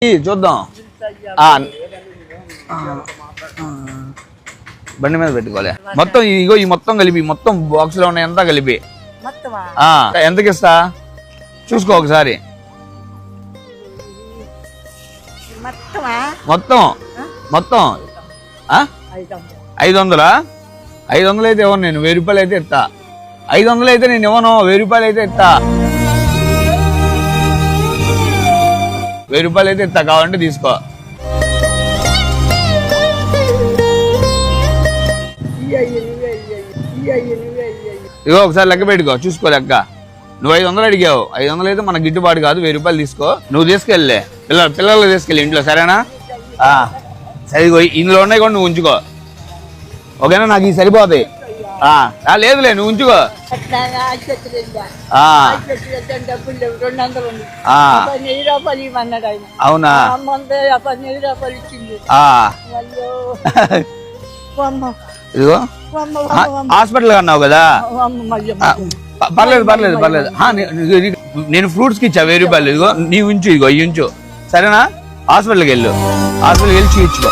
చూద్దాం బండి మీద పెట్టుకోలే మొత్తం ఇగో ఈ మొత్తం కలిపి మొత్తం బాక్స్ లో ఉన్నాయి అంతా కలిపి ఎంతకి ఇస్తా చూసుకో ఒకసారి మొత్తం మొత్తం 500 500 అయితే ఇవ్వను నేను 1000 రూపాయలు అయితే ఇస్తా 500 అయితే నేను ఇవ్వను 1000 రూపాయలు అయితే ఇస్తా 1000 రూపాయలు అయితే ఇస్తా కావాలంటే తీసుకో ఇగో ఒకసారి లెక్క పెట్టుకో చూసుకో లెక్క నువ్వు 500 అడిగావు 500 అయితే మన గిట్టుబాటు కాదు 1000 రూపాయలు తీసుకో నువ్వు తీసుకెళ్ళే పిల్లలు తీసుకెళ్ళి ఇంట్లో సరేనా సరే ఇందులో ఉన్నాయి కూడా నువ్వు ఉంచుకో ఓకేనా నాకు ఈ సరిపోతాయి లేదులే నువ్వు ఉంచుకో అవునా ఇదిగో హాస్పిటల్ అన్నావు కదా పర్లేదు నేను ఫ్రూట్స్ కి ఇచ్చా 1000 రూపాయలు ఇదిగో నీ ఉంచు ఇదిగో ఉంచు సరేనా హాస్పిటల్కి వెళ్ళి చూయించుకో